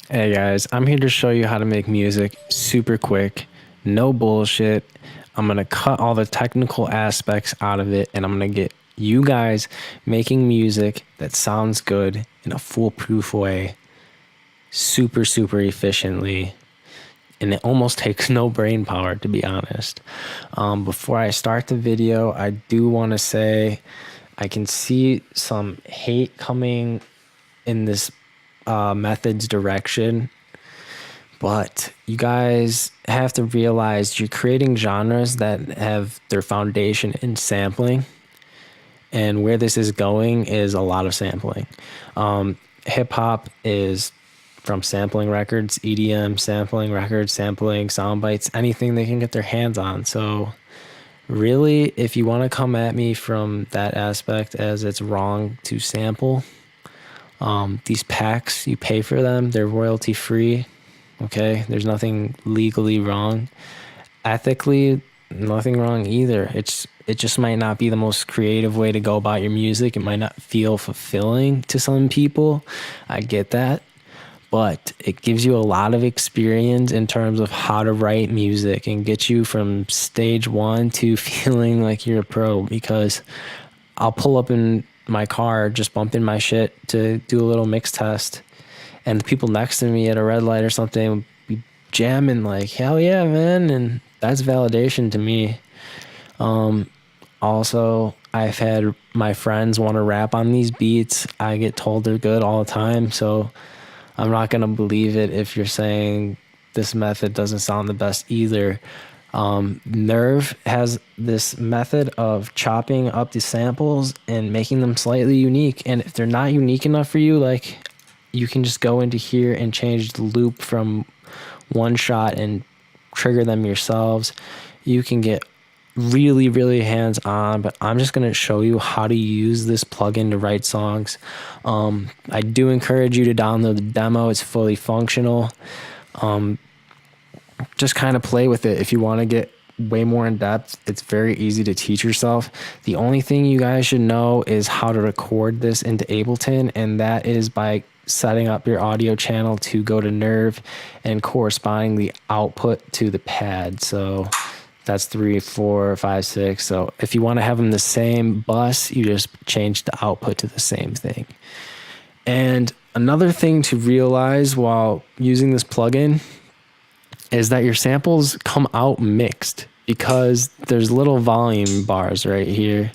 Hey guys, I'm here to show you how to make music super quick, no bullshit. I'm gonna cut all the technical aspects out of it and I'm gonna get you guys making music that sounds good in a foolproof way, super efficiently. And it almost takes no brain power, to be honest. Before I start the video, I do want to say I can see some hate coming in this method's direction. But you guys have to realize you're creating genres that have their foundation in sampling. And where this is going is a lot of sampling. Hip hop is from sampling records, EDM, sampling records, sampling sound bites, anything they can get their hands on. So, really, if you want to come at me from that aspect as it's wrong to sample, these packs, you pay for them, they're royalty free. Okay, there's nothing legally wrong. Ethically, nothing wrong either. It just might not be the most creative way to go about your music. It might not feel fulfilling to some people. I get that. But it gives you a lot of experience in terms of how to write music and get you from stage one to feeling like you're a pro, because I'll pull up in my car, just bump in my shit to do a little mix test, and the people next to me at a red light or something would be jamming like, hell yeah, man. And that's validation to me. Also, I've had my friends want to rap on these beats. I get told they're good all the time. So I'm not going to believe it if you're saying this method doesn't sound the best either. Nerve has this method of chopping up the samples and making them slightly unique. And if they're not unique enough for you, like, you can just go into here and change the loop from one shot and trigger them yourselves. You can get really hands-on, but I'm just going to show you how to use this plugin to write songs. I do encourage you to download the demo. It's fully functional. Just kind of play with it. If you want to get way more in depth, it's very easy to teach yourself. The only thing you guys should know is how to record this into Ableton, and that is by setting up your audio channel to go to Nerve and corresponding the output to the pad. So that's 3, 4, 5, 6. So if you want to have them the same bus, you just change the output to the same thing. And another thing to realize while using this plugin is that your samples come out mixed, because there's little volume bars right here.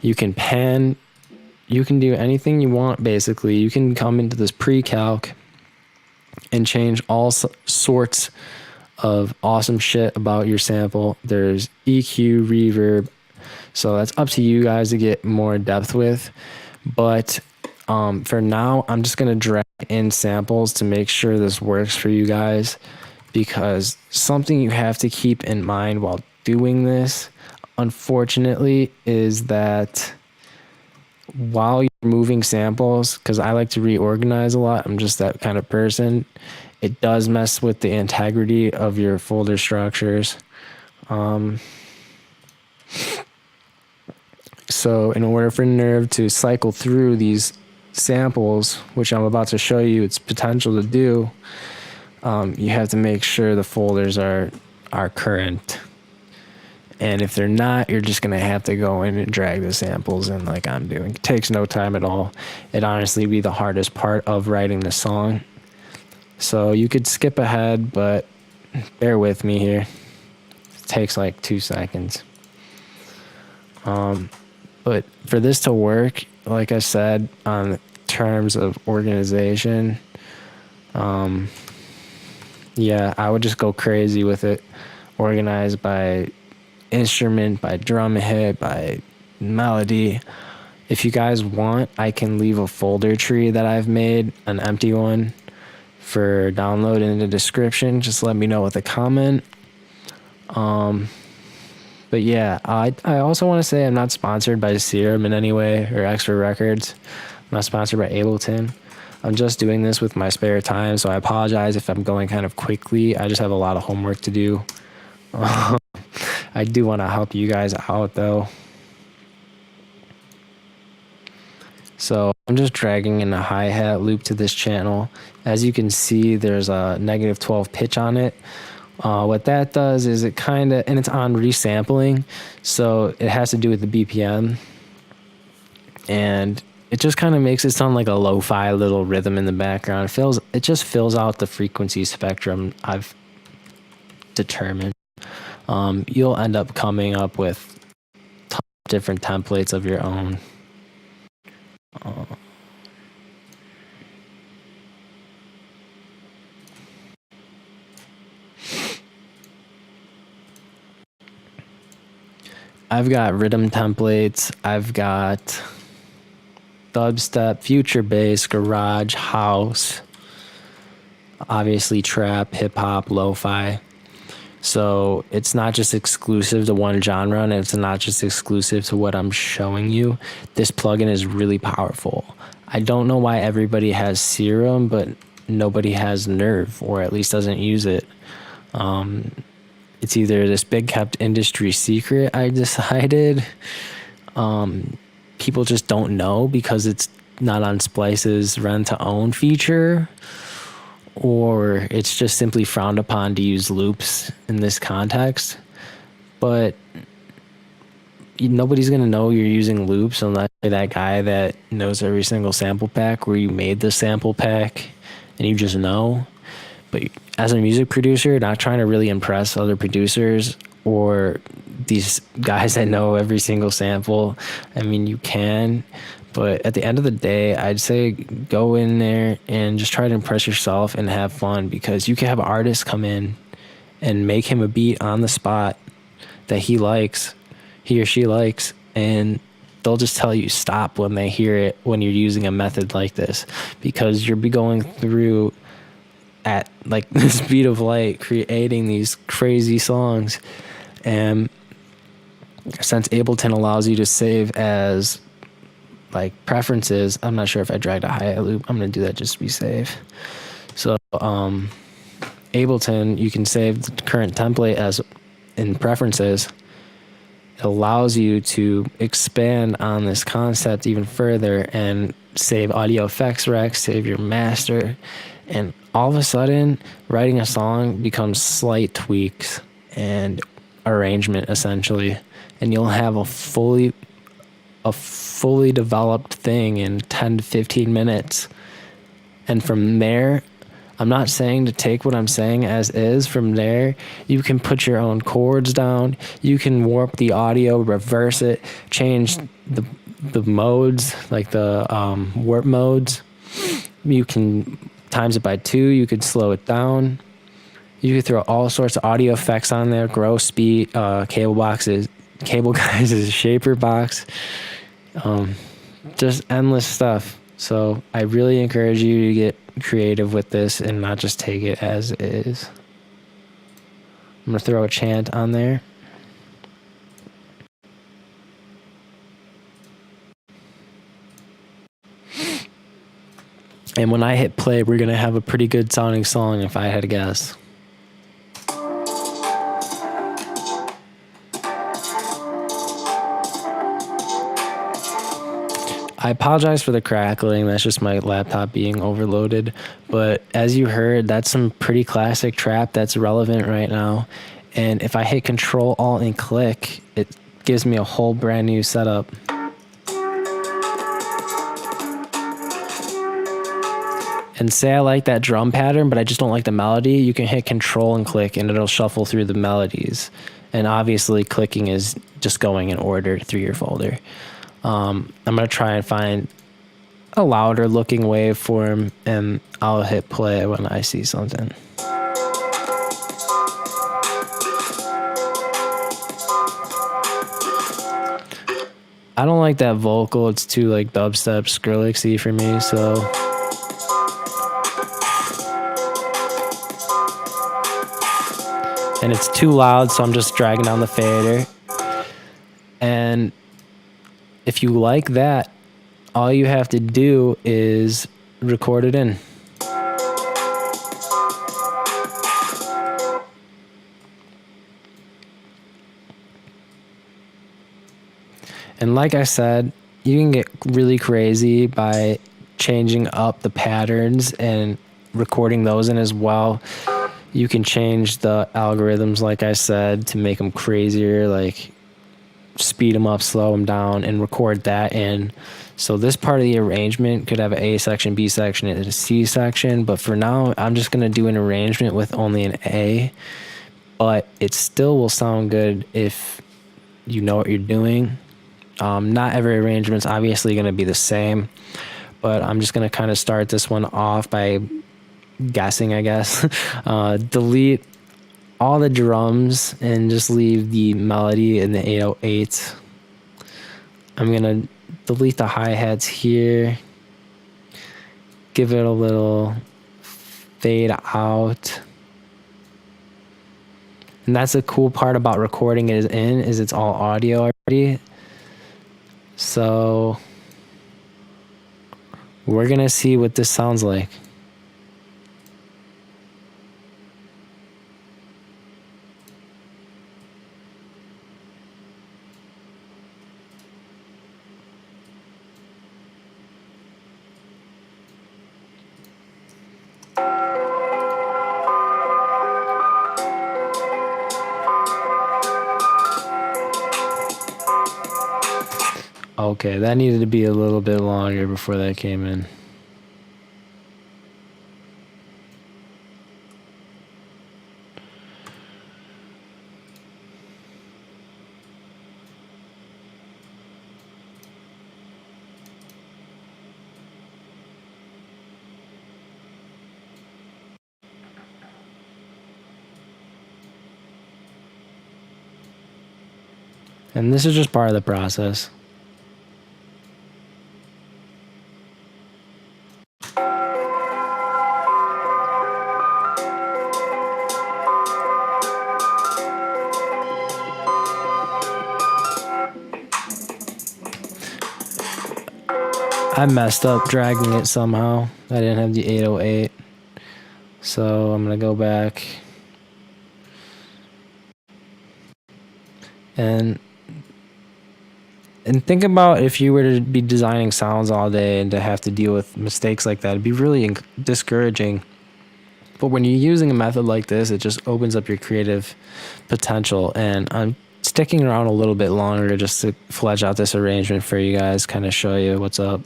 You can pan, you can do anything you want basically. You can come into this pre-calc and change all sorts of awesome shit about your sample. There's EQ, reverb, so that's up to you guys to get more in depth with. But for now, I'm just gonna drag in samples to make sure this works for you guys, because something you have to keep in mind while doing this, unfortunately, is that while you're moving samples, because I like to reorganize a lot, I'm just that kind of person, it does mess with the integrity of your folder structures. So in order for Nerve to cycle through these samples, which I'm about to show you its potential to do, you have to make sure the folders are current. And if they're not, you're just gonna have to go in and drag the samples in like I'm doing. It takes no time at all. It honestly be the hardest part of writing the song. So you could skip ahead, but bear with me here. It takes like 2 seconds. But for this to work, like I said, on terms of organization, yeah, I would just go crazy with it. Organized by instrument, by drum hit, by melody. If you guys want, I can leave a folder tree that I've made, an empty one, for download in the description. Just let me know with a comment. But yeah, I also want to say I'm not sponsored by Serum in any way, or xFer Records. I'm not sponsored by Ableton. I'm just doing this with my spare time, so I apologize if I'm going kind of quickly. I just have a lot of homework to do. I do want to help you guys out though. So I'm just dragging in a hi-hat loop to this channel. As you can see, there's a -12 pitch on it. What that does is it kind of, and it's on resampling, so it has to do with the BPM, and it just kind of makes it sound like a lo-fi little rhythm in the background. It just fills out the frequency spectrum I've determined. You'll end up coming up with different templates of your own. I've got rhythm templates. I've got dubstep, future bass, garage, house, obviously trap, hip hop, lo-fi. So it's not just exclusive to one genre, and it's not just exclusive to what I'm showing you. This plugin is really powerful. I don't know why everybody has Serum, but nobody has Nerve, or at least doesn't use it. It's either this big kept industry secret, I decided. People just don't know because it's not on Splice's rent to own feature, or it's just simply frowned upon to use loops in this context. But nobody's going to know you're using loops unless you're that guy that knows every single sample pack, where you made the sample pack and you just know. But as a music producer, not trying to really impress other producers or these guys that know every single sample. I mean, you can, but at the end of the day, I'd say go in there and just try to impress yourself and have fun, because you can have artists come in and make him a beat on the spot that he or she likes, and they'll just tell you stop when they hear it, when you're using a method like this, because you'll be going through at like the speed of light creating these crazy songs. And since Ableton allows you to save as like preferences, I'm not sure if I dragged a hi-hat loop. I'm gonna do that just to be safe. So Ableton, you can save the current template as in preferences. It allows you to expand on this concept even further and save audio effects recs, save your master, and all of a sudden writing a song becomes slight tweaks and arrangement essentially, and you'll have a fully developed thing in 10 to 15 minutes. And from there, I'm not saying to take what I'm saying as is. From there, you can put your own chords down. You can warp the audio, reverse it, change the modes, like the warp modes. You can times it by 2. You could slow it down. You could throw all sorts of audio effects on there. Grow speed, cable guys' shaper box. Just endless stuff. So I really encourage you to get creative with this and not just take it as is. I'm gonna throw a chant on there. And when I hit play, we're gonna have a pretty good sounding song, if I had to guess. I apologize for the crackling. That's just my laptop being overloaded. But as you heard, that's some pretty classic trap that's relevant right now. And if I hit Control, Alt, and click, it gives me a whole brand new setup. And say I like that drum pattern, but I just don't like the melody, you can hit Control and click, and it'll shuffle through the melodies. And obviously, clicking is just going in order through your folder. I'm going to try and find a louder looking waveform, and I'll hit play when I see something. I don't like that vocal. It's too like dubstep Skrillexy for me, so. And it's too loud, so I'm just dragging down the fader. And if you like that, all you have to do is record it in. And like I said, you can get really crazy by changing up the patterns and recording those in as well. You can change the algorithms, like I said, to make them crazier, like speed them up, slow them down, and record that in. So this part of the arrangement could have an A section, B section, and a C section, but for now, I'm just going to do an arrangement with only an A, but it still will sound good if you know what you're doing. Not every arrangement's obviously going to be the same, but I'm just going to kind of start this one off by guessing, I guess. Delete all the drums and just leave the melody in the 808. I'm gonna delete the hi-hats here, give it a little fade out. And that's the cool part about recording it is it's all audio already. So we're gonna see what this sounds like. Okay, that needed to be a little bit longer before that came in. And this is just part of the process. I messed up dragging it somehow. I didn't have the 808. So I'm going to go back. And think about if you were to be designing sounds all day and to have to deal with mistakes like that. It'd be really discouraging. But when you're using a method like this, it just opens up your creative potential. And I'm sticking around a little bit longer just to flesh out this arrangement for you guys, kind of show you what's up.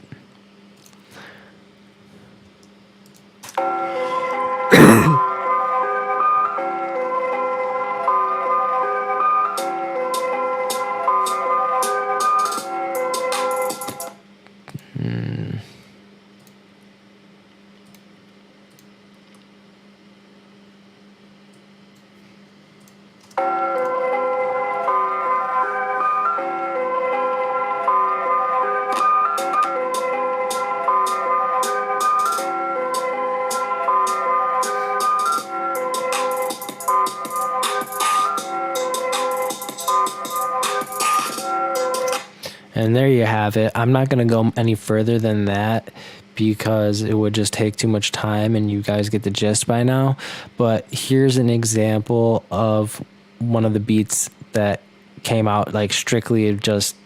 And there you have it. I'm not going to go any further than that because it would just take too much time and you guys get the gist by now. But here's an example of one of the beats that came out like strictly of just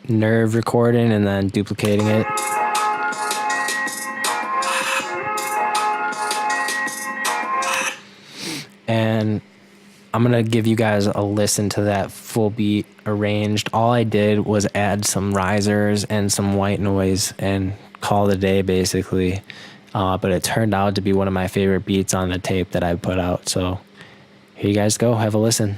nerve recording and then duplicating it. And I'm going to give you guys a listen to that full beat arranged. All I did was add some risers and some white noise and call it a day, basically. But it turned out to be one of my favorite beats on the tape that I put out. So here you guys go. Have a listen.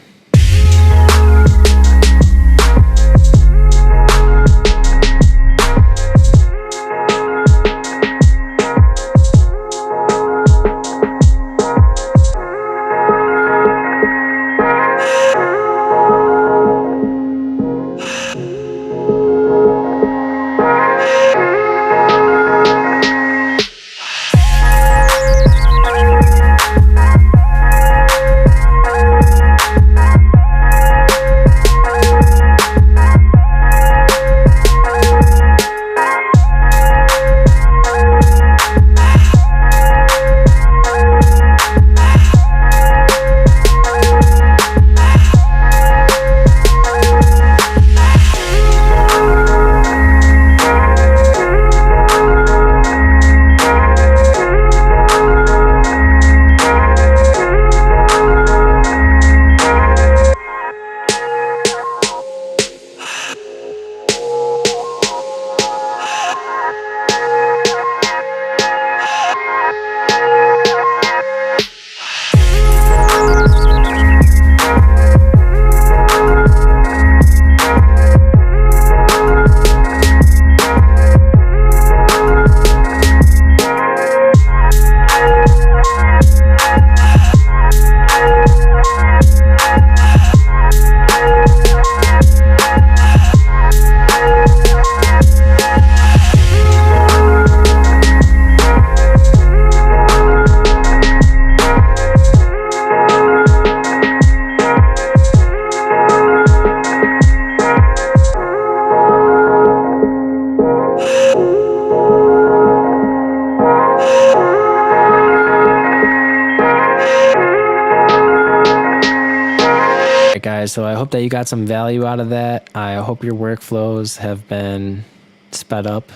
right, guys. So I hope that you got some value out of that. I hope your workflows have been sped up.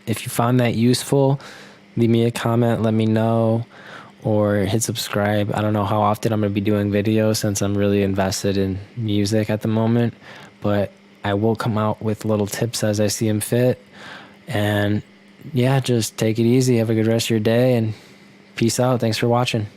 If you found that useful, leave me a comment, let me know, or hit subscribe. I don't know how often I'm going to be doing videos since I'm really invested in music at the moment, but I will come out with little tips as I see them fit. And yeah, just take it easy. Have a good rest of your day and peace out. Thanks for watching.